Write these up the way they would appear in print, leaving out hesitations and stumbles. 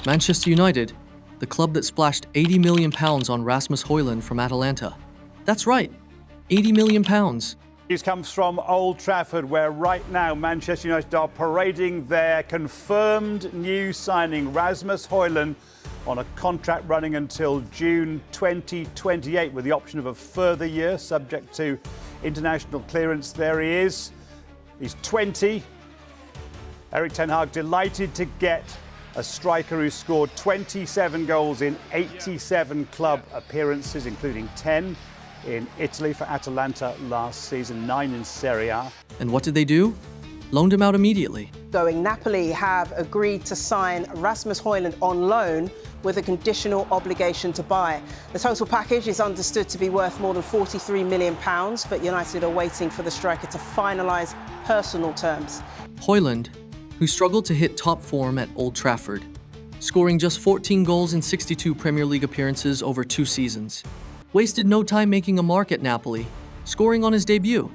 Manchester United, the club that splashed £80 million on Rasmus Højlund from Atalanta. That's right, £80 million. News comes from Old Trafford, where right now Manchester United are parading their confirmed new signing, Rasmus Højlund, on a contract running until June 2028 with the option of a further year subject to international clearance. There he is. He's 20. Erik ten Hag delighted to get a striker who scored 27 goals in 87 club appearances, including 10 in Italy for Atalanta last season, 9 in Serie A. And what did they do? Loaned him out immediately. Napoli have agreed to sign Rasmus Højlund on loan with a conditional obligation to buy. The total package is understood to be worth more than £43 million, but United are waiting for the striker to finalise personal terms. Hojlund, who struggled to hit top form at Old Trafford, scoring just 14 goals in 62 Premier League appearances over 2 seasons, wasted no time making a mark at Napoli, scoring on his debut.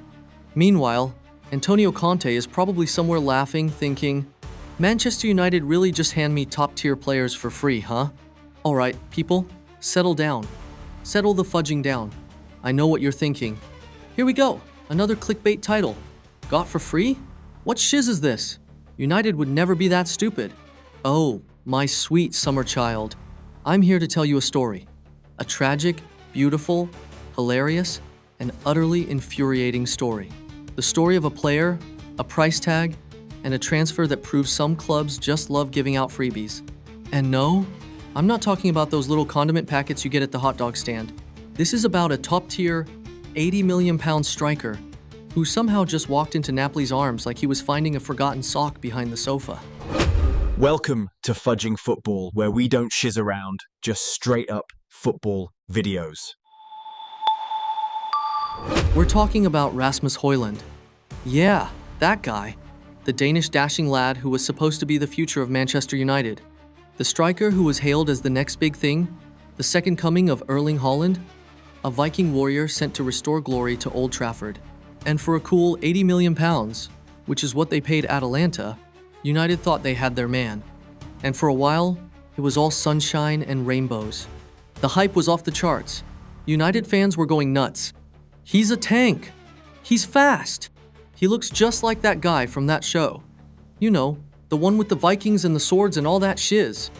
Meanwhile, Antonio Conte is probably somewhere laughing, thinking, Manchester United really just hand me top-tier players for free, huh? All right, people, settle down. Settle the fudging down. I know what you're thinking. Here we go, another clickbait title. Got for free? What shiz is this? United would never be that stupid. Oh, my sweet summer child. I'm here to tell you a story. A tragic, beautiful, hilarious, and utterly infuriating story. The story of a player, a price tag, and a transfer that proves some clubs just love giving out freebies. And no, I'm not talking about those little condiment packets you get at the hot dog stand. This is about a top-tier, £80 million striker who somehow just walked into Napoli's arms like he was finding a forgotten sock behind the sofa. Welcome to Fudging Football, where we don't shiz around, just straight-up football videos. We're talking about Rasmus Højlund. Yeah, that guy. The Danish dashing lad who was supposed to be the future of Manchester United. The striker who was hailed as the next big thing, the second coming of Erling Haaland, a Viking warrior sent to restore glory to Old Trafford. And for a cool £80 million, which is what they paid Atalanta, United thought they had their man. And for a while, it was all sunshine and rainbows. The hype was off the charts. United fans were going nuts. He's a tank. He's fast. He looks just like that guy from that show. You know, the one with the Vikings and the swords and all that shiz.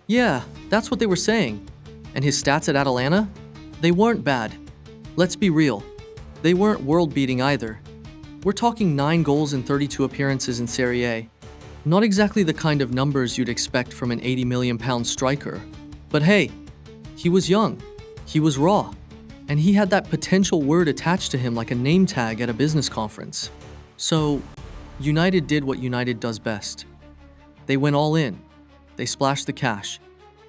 Yeah, that's what they were saying. And his stats at Atalanta? They weren't bad. Let's be real. They weren't world-beating either. We're talking 9 goals in 32 appearances in Serie A. Not exactly the kind of numbers you'd expect from an £80 million striker. But hey, he was young, he was raw, and he had that potential word attached to him like a name tag at a business conference. So, United did what United does best. They went all in. They splashed the cash.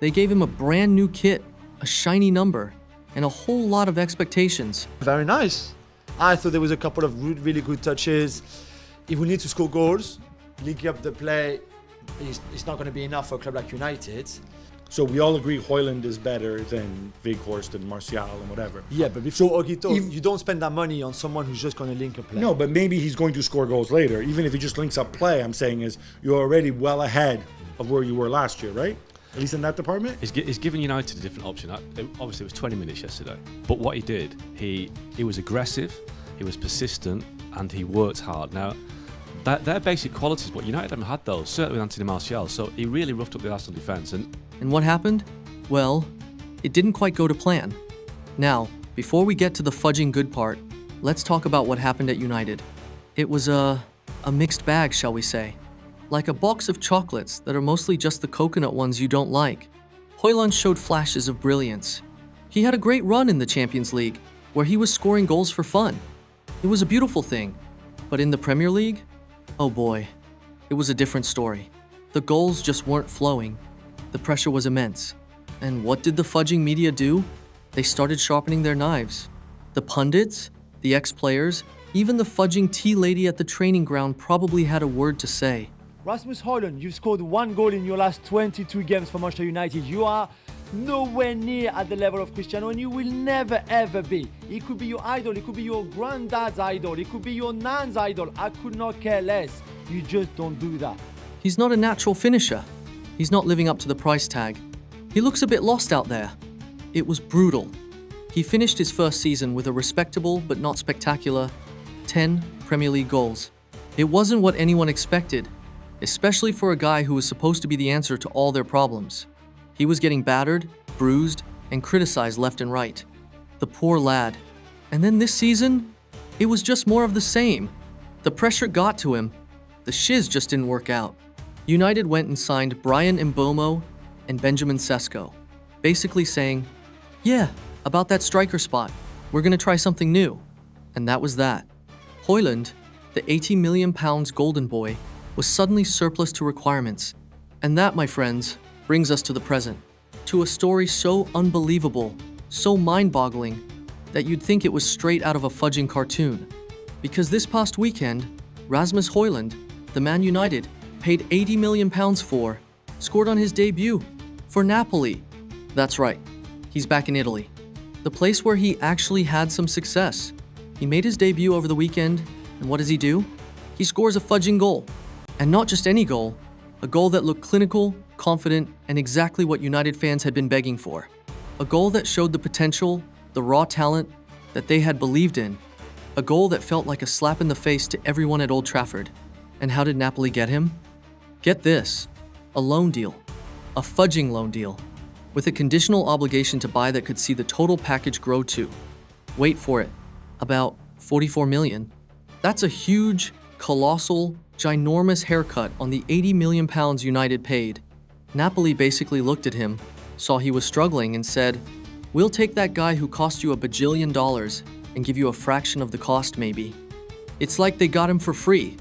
They gave him a brand new kit, a shiny number, and a whole lot of expectations. Very nice. I thought there was a couple of really good touches. If we need to score goals, linking up the play, it's not going to be enough for a club like United. So we all agree Højlund is better than Weghorst and Martial and whatever. Yeah, but you don't spend that money on someone who's just going to link up play. No, but maybe he's going to score goals later. Even if he just links up play, I'm saying is you're already well ahead of where you were last year, right? At least in that department? He's given United a different option. Obviously, it was 20 minutes yesterday. But what he did, he was aggressive, he was persistent, and he worked hard. Now, they're basic qualities, but United haven't had those, certainly with Anthony Martial. So he really roughed up the Arsenal defence. And what happened? Well, it didn't quite go to plan. Now, before we get to the fudging good part, let's talk about what happened at United. It was a mixed bag, shall we say. Like a box of chocolates that are mostly just the coconut ones you don't like. Højlund showed flashes of brilliance. He had a great run in the Champions League, where he was scoring goals for fun. It was a beautiful thing. But in the Premier League? Oh boy, it was a different story. The goals just weren't flowing. The pressure was immense. And what did the fudging media do? They started sharpening their knives. The pundits, the ex-players, even the fudging tea lady at the training ground probably had a word to say. Rasmus Højlund, you've scored 1 goal in your last 22 games for Manchester United. You are nowhere near at the level of Cristiano, and you will never ever be. He could be your idol, he could be your granddad's idol, he could be your nan's idol. I could not care less. You just don't do that. He's not a natural finisher. He's not living up to the price tag. He looks a bit lost out there. It was brutal. He finished his first season with a respectable but not spectacular 10 Premier League goals. It wasn't what anyone expected, especially for a guy who was supposed to be the answer to all their problems. He was getting battered, bruised, and criticized left and right. The poor lad. And then this season, it was just more of the same. The pressure got to him. The shiz just didn't work out. United went and signed Brian Mbeumo and Benjamin Sesko, basically saying, yeah, about that striker spot, we're going to try something new. And that was that. Hojlund, the £80 million golden boy, was suddenly surplus to requirements. And that, my friends, brings us to the present, to a story so unbelievable, so mind-boggling, that you'd think it was straight out of a fudging cartoon. Because this past weekend, Rasmus Højlund, the Man United paid £80 million for, scored on his debut for Napoli. That's right, he's back in Italy, the place where he actually had some success. He made his debut over the weekend, and what does he do? He scores a fudging goal. And not just any goal, a goal that looked clinical, confident, and exactly what United fans had been begging for. A goal that showed the potential, the raw talent that they had believed in. A goal that felt like a slap in the face to everyone at Old Trafford. And how did Napoli get him? Get this, a loan deal. A fudging loan deal. With a conditional obligation to buy that could see the total package grow to, wait for it, about 44 million. That's a huge, colossal, ginormous haircut on the £80 million United paid. Napoli basically looked at him, saw he was struggling, and said, we'll take that guy who cost you $1 bajillion and give you a fraction of the cost maybe. It's like they got him for free.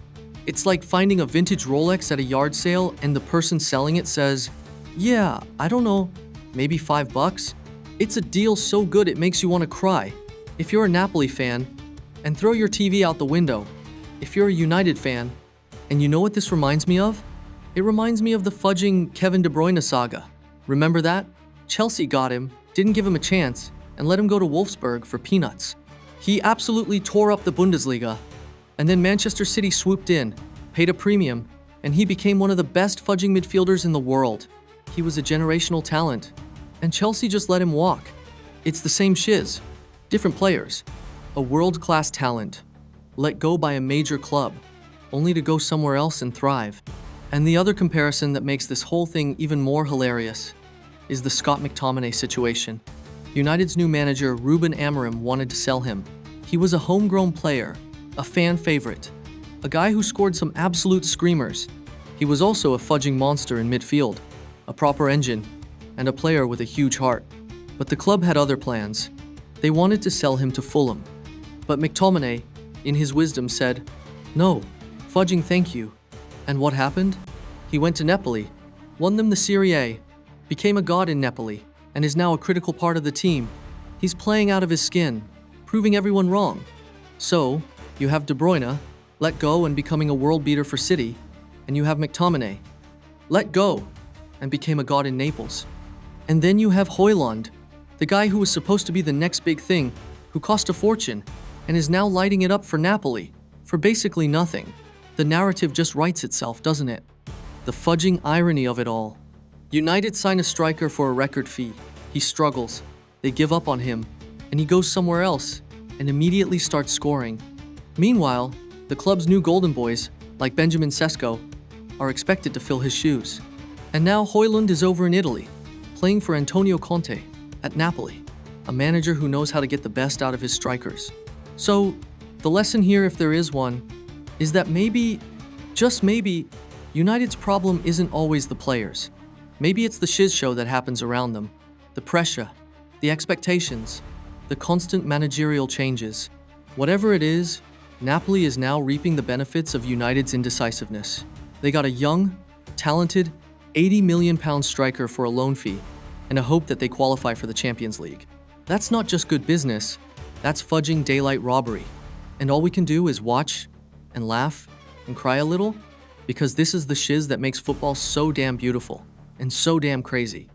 It's like finding a vintage Rolex at a yard sale and the person selling it says, yeah, I don't know, maybe $5? It's a deal so good it makes you want to cry. If you're a Napoli fan, and throw your TV out the window. If you're a United fan, and you know what this reminds me of? It reminds me of the fudging Kevin De Bruyne saga. Remember that? Chelsea got him, didn't give him a chance, and let him go to Wolfsburg for peanuts. He absolutely tore up the Bundesliga. And then Manchester City swooped in, paid a premium, and he became one of the best fudging midfielders in the world. He was a generational talent, and Chelsea just let him walk. It's the same shiz, different players. A world-class talent, let go by a major club, only to go somewhere else and thrive. And the other comparison that makes this whole thing even more hilarious is the Scott McTominay situation. United's new manager, Ruben Amorim, wanted to sell him. He was a homegrown player, a fan favorite, a guy who scored some absolute screamers. He was also a fudging monster in midfield, a proper engine, and a player with a huge heart. But the club had other plans. They wanted to sell him to Fulham. But McTominay, in his wisdom, said, no, fudging thank you. And what happened? He went to Napoli, won them the Serie A, became a god in Napoli, and is now a critical part of the team. He's playing out of his skin, proving everyone wrong. So, you have De Bruyne, let go and becoming a world beater for City, and you have McTominay, let go and became a god in Naples. And then you have Hojlund, the guy who was supposed to be the next big thing, who cost a fortune, and is now lighting it up for Napoli, for basically nothing. The narrative just writes itself, doesn't it? The fudging irony of it all. United sign a striker for a record fee. He struggles. They give up on him, and he goes somewhere else, and immediately starts scoring. Meanwhile, the club's new golden boys, like Benjamin Sesko, are expected to fill his shoes. And now Hojlund is over in Italy, playing for Antonio Conte at Napoli, a manager who knows how to get the best out of his strikers. So, the lesson here, if there is one, is that maybe, just maybe, United's problem isn't always the players. Maybe it's the shiz show that happens around them, the pressure, the expectations, the constant managerial changes. Whatever it is, Napoli is now reaping the benefits of United's indecisiveness. They got a young, talented, £80 million striker for a loan fee and a hope that they qualify for the Champions League. That's not just good business, that's fudging daylight robbery. And all we can do is watch and laugh and cry a little, because this is the shiz that makes football so damn beautiful and so damn crazy.